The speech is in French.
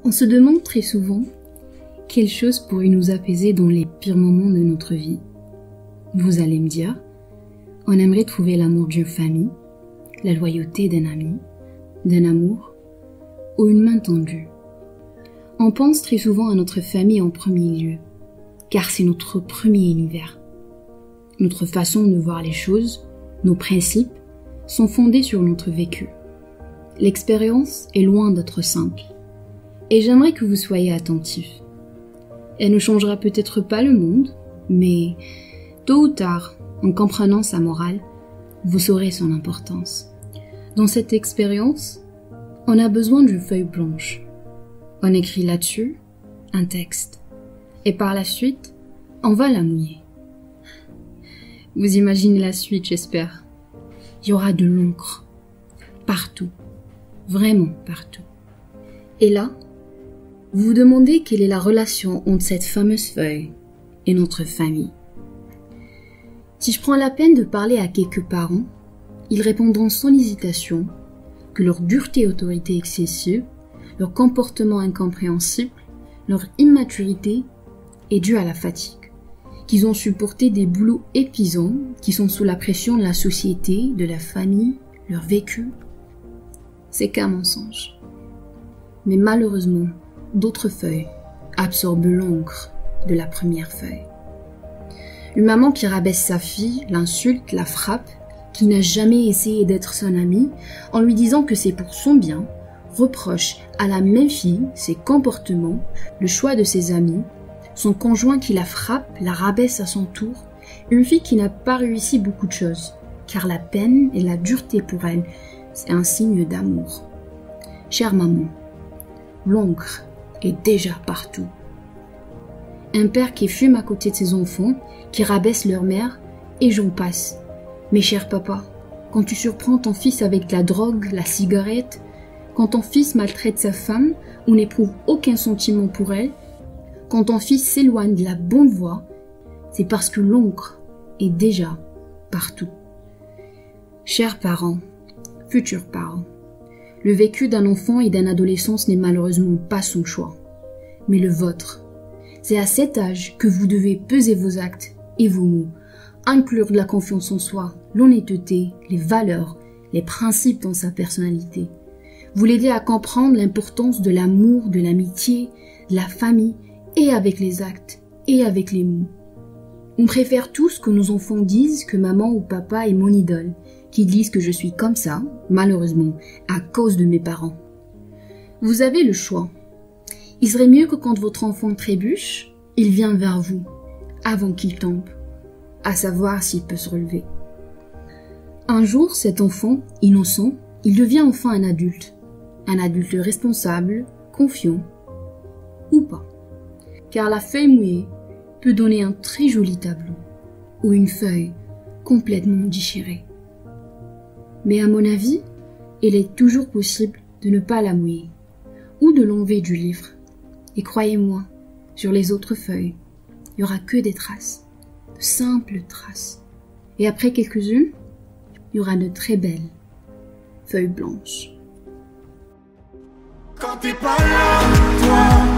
On se demande très souvent quelle chose pourrait nous apaiser dans les pires moments de notre vie. Vous allez me dire, on aimerait trouver l'amour d'une famille, la loyauté d'un ami, d'un amour ou une main tendue. On pense très souvent à notre famille en premier lieu, car c'est notre premier univers. Notre façon de voir les choses, nos principes, sont fondés sur notre vécu. L'expérience est loin d'être simple, et j'aimerais que vous soyez attentifs. Elle ne changera peut-être pas le monde, mais tôt ou tard, en comprenant sa morale, vous saurez son importance. Dans cette expérience, on a besoin d'une feuille blanche. On écrit là-dessus un texte, et par la suite, on va la mouiller. Vous imaginez la suite, j'espère. Il y aura de l'encre, partout, vraiment partout. Et là, vous vous demandez quelle est la relation entre cette fameuse feuille et notre famille. Si je prends la peine de parler à quelques parents, ils répondront sans hésitation que leur dureté et autorité excessive, leur comportement incompréhensible, leur immaturité est due à la fatigue, qu'ils ont supporté des boulots épuisants, qui sont sous la pression de la société, de la famille, leur vécu. C'est qu'un mensonge. Mais malheureusement, d'autres feuilles absorbent l'encre de la première feuille. Une maman qui rabaisse sa fille, l'insulte, la frappe, qui n'a jamais essayé d'être son amie, en lui disant que c'est pour son bien, reproche à la même fille ses comportements, le choix de ses amis, son conjoint qui la frappe, la rabaisse à son tour, une fille qui n'a pas réussi beaucoup de choses, car la peine et la dureté pour elle, c'est un signe d'amour. Chère maman, l'encre est déjà partout. Un père qui fume à côté de ses enfants, qui rabaisse leur mère, et j'en passe. Mais cher papa, quand tu surprends ton fils avec la drogue, la cigarette, quand ton fils maltraite sa femme ou n'éprouve aucun sentiment pour elle, quand ton fils s'éloigne de la bonne voie, c'est parce que l'encre est déjà partout. Chers parents, futurs parents, le vécu d'un enfant et d'un adolescent n'est malheureusement pas son choix, mais le vôtre. C'est à cet âge que vous devez peser vos actes et vos mots, inclure de la confiance en soi, l'honnêteté, les valeurs, les principes dans sa personnalité. Vous l'aider à comprendre l'importance de l'amour, de l'amitié, de la famille, et avec les actes, et avec les mots. On préfère tous que nos enfants disent que maman ou papa est mon idole, qu'ils disent que je suis comme ça, malheureusement, à cause de mes parents. Vous avez le choix. Il serait mieux que quand votre enfant trébuche, il vient vers vous, avant qu'il tombe, à savoir s'il peut se relever. Un jour, cet enfant, innocent, il devient enfin un adulte responsable, confiant, ou pas. Car la feuille mouillée peut donner un très joli tableau, ou une feuille complètement déchirée. Mais à mon avis, il est toujours possible de ne pas la mouiller, ou de l'enlever du livre. Et croyez-moi, sur les autres feuilles, il n'y aura que des traces, de simples traces. Et après quelques-unes, il y aura de très belles feuilles blanches. Quand t'es pas là, toi